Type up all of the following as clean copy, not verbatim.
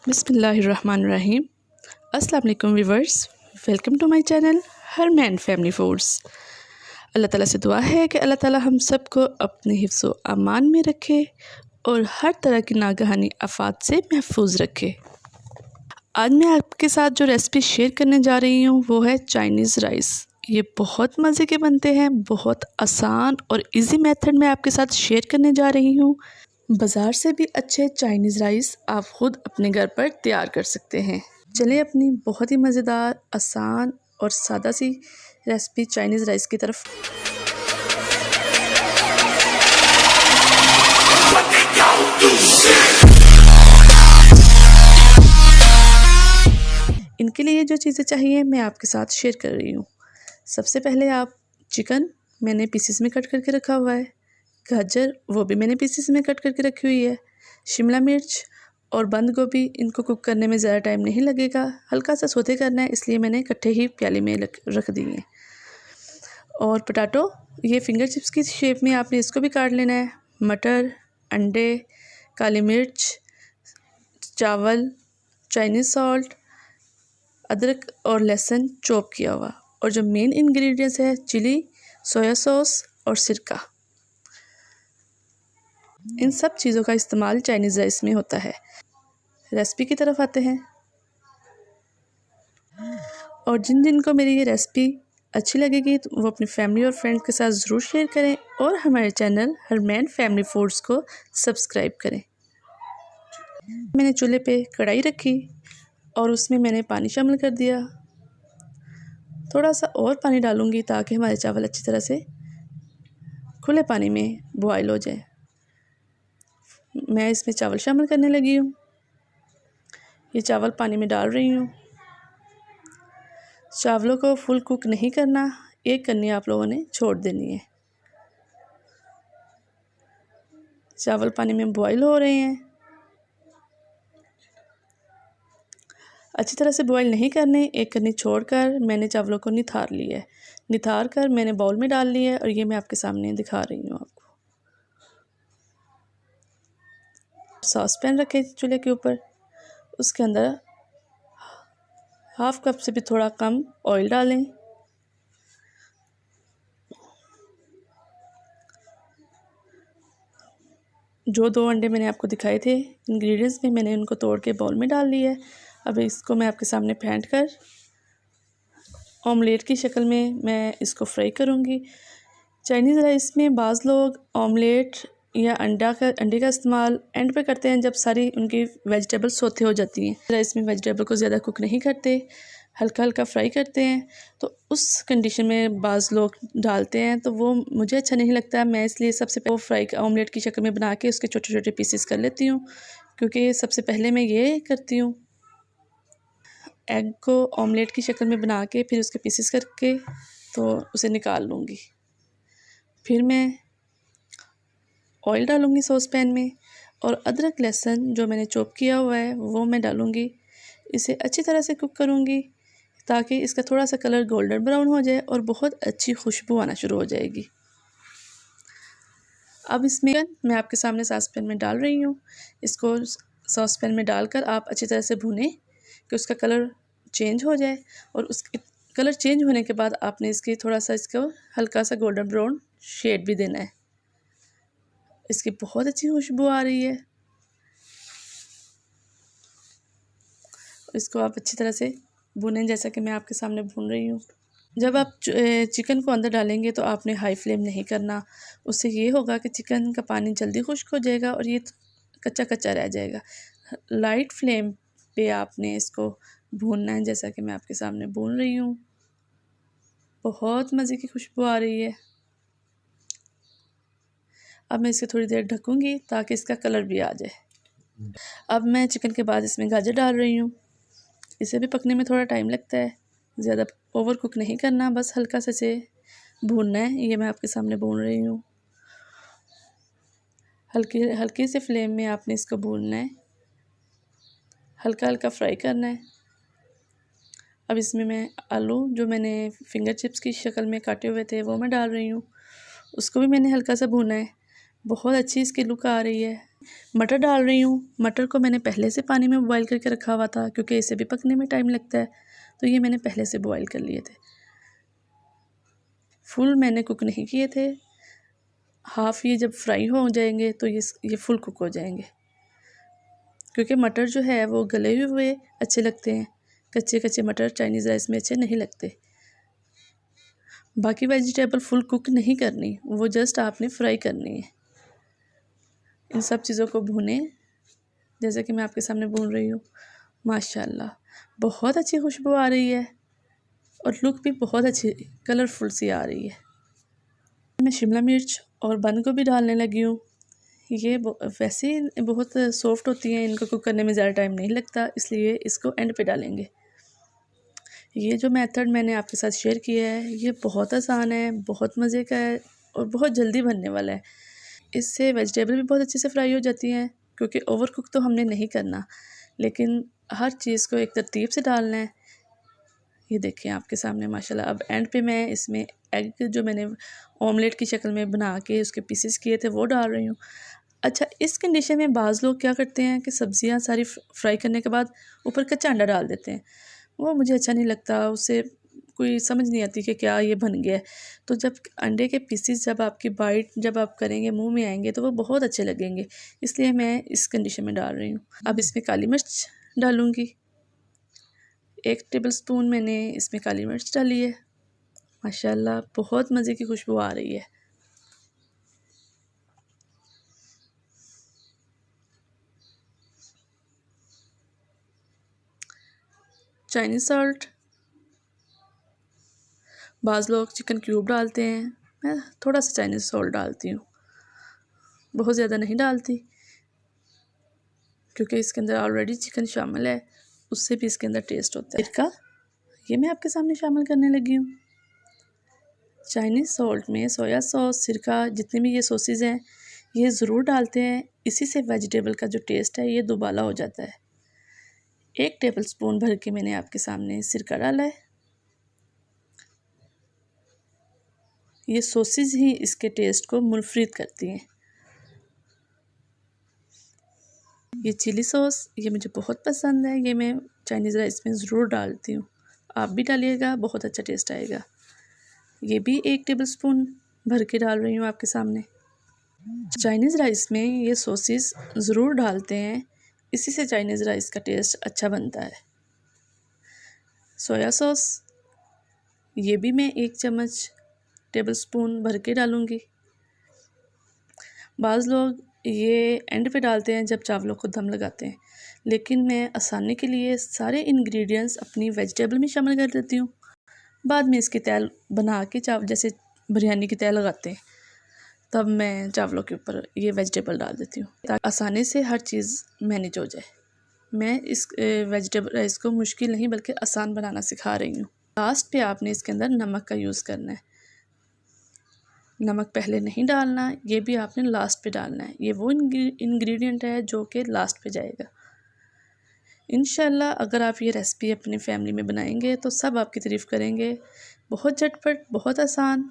बिस्मिल्लाहिर्रहमानिर्रहीम। अस्सलाम वालेकुम viewers, welcome to my channel Harman family foods. अल्लाह ताला से दुआ है कि अल्लाह ताला हम सबको अपने हिफ्ज़ व अमान में रखे और हर तरह की नागहानी आफात से महफूज रखे। आज मैं आपके साथ जो रेसिपी शेयर करने जा रही हूँ वो है चाइनीज़ राइस। ये बहुत मज़े के बनते हैं, बहुत आसान और इजी मेथड में आपके साथ शेयर करने जा रही हूँ। बाज़ार से भी अच्छे चाइनीज़ राइस आप ख़ुद अपने घर पर तैयार कर सकते हैं। चलिए अपनी बहुत ही मज़ेदार, आसान और सादा सी रेसिपी चाइनीज़ राइस की तरफ। इनके लिए जो चीज़ें चाहिए मैं आपके साथ शेयर कर रही हूँ। सबसे पहले आप चिकन मैंने पीसेस में कट करके रखा हुआ है, गाजर वो भी मैंने पीसेस में कट करके रखी हुई है, शिमला मिर्च और बंद गोभी। इनको कुक करने में ज़्यादा टाइम नहीं लगेगा, हल्का सा सौते करना है, इसलिए मैंने इकट्ठे ही प्याली में रख दी है। और पोटैटो ये फिंगर चिप्स की शेप में आपने इसको भी काट लेना है। मटर, अंडे, काली मिर्च, चावल, चाइनीज़ सॉल्ट, अदरक और लहसुन चॉप किया हुआ, और जो मेन इंग्रेडिएंट्स है चिली, सोया सॉस और सिरका। इन सब चीज़ों का इस्तेमाल चाइनीज़ राइस में होता है। रेसिपी की तरफ आते हैं। और जिन जिन को मेरी ये रेसिपी अच्छी लगेगी तो वो अपनी फैमिली और फ्रेंड्स के साथ ज़रूर शेयर करें और हमारे चैनल हरमैन फैमिली फूड्स को सब्सक्राइब करें। मैंने चूल्हे पे कढ़ाई रखी और उसमें मैंने पानी शामिल कर दिया। थोड़ा सा और पानी डालूँगी ताकि हमारे चावल अच्छी तरह से खुले पानी में बॉयल हो जाए। मैं इसमें चावल शामिल करने लगी हूँ। ये चावल पानी में डाल रही हूँ। चावलों को फुल कुक नहीं करना, एक करनी आप लोगों ने छोड़ देनी है। चावल पानी में बॉईल हो रहे हैं। अच्छी तरह से बॉईल नहीं करने, एक करनी छोड़कर मैंने चावलों को निथार लिया है। निथार कर मैंने बाउल में डाल लिया है और ये मैं आपके सामने दिखा रही हूँ आपको। सॉस पैन रखे चूल्हे के ऊपर, उसके अंदर हाफ कप से भी थोड़ा कम ऑयल डालें। जो 2 अंडे मैंने आपको दिखाए थे इंग्रेडिएंट्स में, मैंने उनको तोड़ के बाउल में डाल लिया है। अब इसको मैं आपके सामने फेंट कर ऑमलेट की शक्ल में मैं इसको फ्राई करूँगी। चाइनीज़ राइस में बाज़ लोग ऑमलेट या अंडे का इस्तेमाल एंड पे करते हैं जब सारी उनकी वेजिटेबल सोते हो जाती हैं। राइस में वेजिटेबल को ज़्यादा कुक नहीं करते, हल्का हल्का फ्राई करते हैं, तो उस कंडीशन में बाज़ लोग डालते हैं, तो वो मुझे अच्छा नहीं लगता। मैं इसलिए सबसे पहले वो फ्राई ऑमलेट की शक्ल में बना के उसके छोटे छोटे पीसेस कर लेती हूँ, क्योंकि सबसे पहले मैं ये करती हूँ। एग को ऑमलेट की शक्ल में बना के फिर उसके पीसेस करके तो उसे निकाल लूँगी। फिर मैं ऑयल डालूँगी सॉस पैन में और अदरक लहसुन जो मैंने चॉप किया हुआ है वो मैं डालूँगी। इसे अच्छी तरह से कुक करूँगी ताकि इसका थोड़ा सा कलर गोल्डन ब्राउन हो जाए और बहुत अच्छी खुशबू आना शुरू हो जाएगी। अब इसमें मैं आपके सामने सॉस पैन में डाल रही हूँ। इसको सॉस पैन में डालकर आप अच्छी तरह से भूनें कि उसका कलर चेंज हो जाए, और उसके कलर चेंज होने के बाद आपने इसकी थोड़ा सा इसको हल्का सा गोल्डन ब्राउन शेड भी देना है। इसकी बहुत अच्छी खुशबू आ रही है। इसको आप अच्छी तरह से भूनें जैसा कि मैं आपके सामने भून रही हूँ। जब आप चिकन को अंदर डालेंगे तो आपने हाई फ्लेम नहीं करना, उससे ये होगा कि चिकन का पानी जल्दी खुश्क हो जाएगा और ये कच्चा कच्चा रह जाएगा। लाइट फ्लेम पे आपने इसको भूनना है जैसा कि मैं आपके सामने भून रही हूँ। बहुत मज़े की खुशबू आ रही है। अब मैं इसे थोड़ी देर ढकूँगी ताकि इसका कलर भी आ जाए। अब मैं चिकन के बाद इसमें गाजर डाल रही हूँ। इसे भी पकने में थोड़ा टाइम लगता है, ज़्यादा ओवर कुक नहीं करना, बस हल्का सा से भूनना है। ये मैं आपके सामने भून रही हूँ। हल्की से फ्लेम में आपने इसको भूनना है, हल्का हल्का फ्राई करना है। अब इसमें मैं आलू जो मैंने फिंगर चिप्स की शक्ल में काटे हुए थे वो मैं डाल रही हूँ। उसको भी मैंने हल्का सा भूना है। बहुत अच्छी इसकी लुक आ रही है। मटर डाल रही हूँ। मटर को मैंने पहले से पानी में बॉईल करके रखा हुआ था, क्योंकि इसे भी पकने में टाइम लगता है, तो ये मैंने पहले से बॉईल कर लिए थे। फुल मैंने कुक नहीं किए थे, हाफ़ ये जब फ्राई हो जाएंगे तो ये फुल कुक हो जाएंगे, क्योंकि मटर जो है वो गले हुए अच्छे लगते हैं। कच्चे कच्चे मटर चाइनीज़ राइस में अच्छे नहीं लगते। बाकी वेजिटेबल फुल कुक नहीं करनी, वो जस्ट आपने फ्राई करनी है। इन सब चीज़ों को भूनें, जैसे कि मैं आपके सामने भून रही हूँ। माशाल्लाह बहुत अच्छी खुशबू आ रही है और लुक भी बहुत अच्छी कलरफुल सी आ रही है। मैं शिमला मिर्च और बंद गोभी डालने लगी हूँ। ये वैसे ही बहुत सॉफ्ट होती हैं, इनको कुक करने में ज़्यादा टाइम नहीं लगता, इसलिए इसको एंड पे डालेंगे। ये जो मेथड मैंने आपके साथ शेयर किया है ये बहुत आसान है, बहुत मज़े का है और बहुत जल्दी बनने वाला है। इससे वेजिटेबल भी बहुत अच्छे से फ्राई हो जाती हैं, क्योंकि ओवर कुक तो हमने नहीं करना, लेकिन हर चीज़ को एक तरतीब से डालना है। ये देखें आपके सामने माशाल्लाह। अब एंड पे मैं इसमें एग जो मैंने ऑमलेट की शक्ल में बना के उसके पीसेस किए थे वो डाल रही हूँ। अच्छा, इस कंडीशन में बाज़ लोग क्या करते हैं कि सब्ज़ियाँ सारी फ्राई करने के बाद ऊपर कच्चा अंडा डाल देते हैं। वो मुझे अच्छा नहीं लगता, उससे कोई समझ नहीं आती कि क्या ये बन गया है। तो जब अंडे के पीसेस जब आपकी बाइट जब आप करेंगे मुंह में आएंगे तो वो बहुत अच्छे लगेंगे, इसलिए मैं इस कंडीशन में डाल रही हूँ। अब इसमें काली मिर्च डालूँगी। 1 टेबल स्पून मैंने इसमें काली मिर्च डाली है। माशाल्लाह बहुत मज़े की खुशबू आ रही है। चाइनीज़ सॉल्ट, बाज़ लोग चिकन क्यूब डालते हैं, मैं थोड़ा सा चाइनीज़ सॉल्ट डालती हूँ, बहुत ज़्यादा नहीं डालती, क्योंकि इसके अंदर ऑलरेडी चिकन शामिल है, उससे भी इसके अंदर टेस्ट होता है। सिरका ये मैं आपके सामने शामिल करने लगी हूँ। चाइनीज़ सॉल्ट में सोया सॉस, सिरका, जितने भी ये सॉसेज हैं ये ज़रूर डालते हैं, इसी से वेजिटेबल का जो टेस्ट है ये दुबाला हो जाता है। 1 टेबल स्पून भर के मैंने आपके सामने सिरका डाला है। ये सॉसेज ही इसके टेस्ट को मुनफरिद करती हैं। ये चिली सॉस ये मुझे बहुत पसंद है, ये मैं चाइनीज़ राइस में ज़रूर डालती हूँ, आप भी डालिएगा, बहुत अच्छा टेस्ट आएगा। ये भी 1 टेबल स्पून भर के डाल रही हूँ आपके सामने। चाइनीज़ राइस में ये सॉसेस ज़रूर डालते हैं, इसी से चाइनीज़ राइस का टेस्ट अच्छा बनता है। सोया सॉस ये भी मैं 1 चम्मच टेबल स्पून भर के डालूँगी। बाज़ लोग ये एंड पे डालते हैं जब चावलों को दम लगाते हैं, लेकिन मैं आसानी के लिए सारे इंग्रेडिएंट्स अपनी वेजिटेबल में शामिल कर देती हूँ। बाद में इसकी तय बना के जैसे बिरयानी की तय लगाते हैं, तब मैं चावलों के ऊपर ये वेजिटेबल डाल देती हूँ, ताकि आसानी से हर चीज़ मैनेज हो जाए। मैं इस वेजिटेबल राइस को मुश्किल नहीं बल्कि आसान बनाना सिखा रही हूँ। लास्ट पे आपने इसके अंदर नमक का यूज़ करना है। नमक पहले नहीं डालना, ये भी आपने लास्ट पे डालना है। ये वो इंग्रेडिएंट है जो कि लास्ट पे जाएगा। इंशाल्लाह अगर आप ये रेसिपी अपनी फैमिली में बनाएंगे तो सब आपकी तारीफ़ करेंगे। बहुत झटपट, बहुत आसान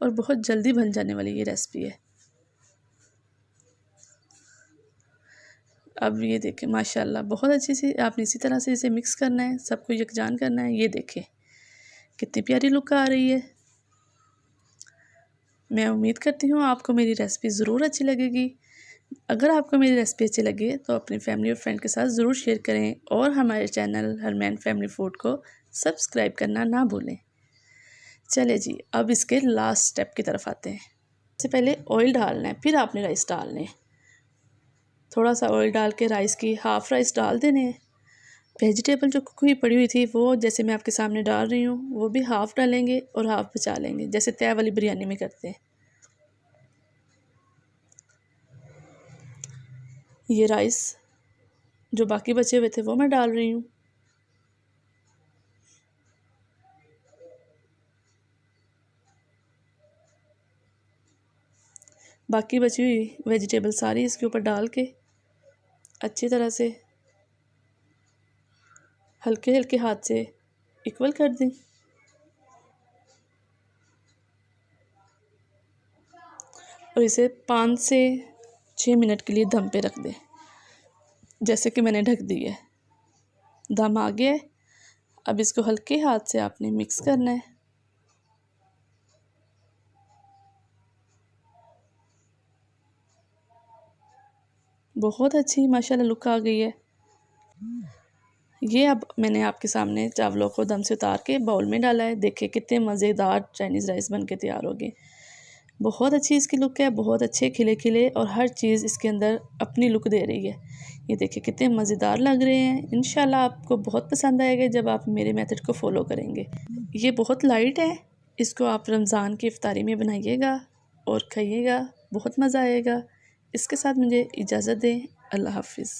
और बहुत जल्दी बन जाने वाली ये रेसिपी है। अब ये देखें माशाल्लाह बहुत अच्छी सी आपने इसी तरह से इसे मिक्स करना है, सबको यकजान करना है। ये देखें कितनी प्यारी लुक आ रही है। मैं उम्मीद करती हूँ आपको मेरी रेसिपी ज़रूर अच्छी लगेगी। अगर आपको मेरी रेसिपी अच्छी लगे तो अपनी फैमिली और फ्रेंड के साथ ज़रूर शेयर करें और हमारे चैनल हरमैन फैमिली फूड को सब्सक्राइब करना ना भूलें। चले जी, अब इसके लास्ट स्टेप की तरफ आते हैं। सबसे पहले ऑयल डालना है, फिर आपने राइस डालने हैं। थोड़ा सा ऑयल डाल के राइस की हाफ़ राइस डाल देने हैं। वेजिटेबल जो कुक हुई पड़ी हुई थी वो जैसे मैं आपके सामने डाल रही हूँ, वो भी हाफ़ डालेंगे और हाफ़ बचा लेंगे, जैसे तय वाली बिरयानी में करते हैं। ये राइस जो बाकी बचे हुए थे वो मैं डाल रही हूँ। बाकी बची हुई वेजिटेबल सारी इसके ऊपर डाल के अच्छी तरह से हल्के हल्के हाथ से इक्वल कर दें। और इसे 5 से 6 मिनट के लिए दम पे रख दें, जैसे कि मैंने ढक दी है। दम आ गया है। अब इसको हल्के हाथ से आपने मिक्स करना है। बहुत अच्छी माशाल्लाह लुक आ गई है। ये अब मैंने आपके सामने चावलों को दम से उतार के बाउल में डाला है। देखिए कितने मज़ेदार चाइनीज़ राइस बन के तैयार हो गए। बहुत अच्छी इसकी लुक है, बहुत अच्छे खिले खिले, और हर चीज़ इसके अंदर अपनी लुक दे रही है। ये देखिए कितने मज़ेदार लग रहे हैं। इंशाल्लाह आपको बहुत पसंद आएगा जब आप मेरे मेथड को फॉलो करेंगे। ये बहुत लाइट है, इसको आप रमज़ान की इफ्तारी में बनाइएगा और खाइएगा, बहुत मज़ा आएगा। इसके साथ मुझे इजाज़त दें। अल्लाह हाफ़िज़।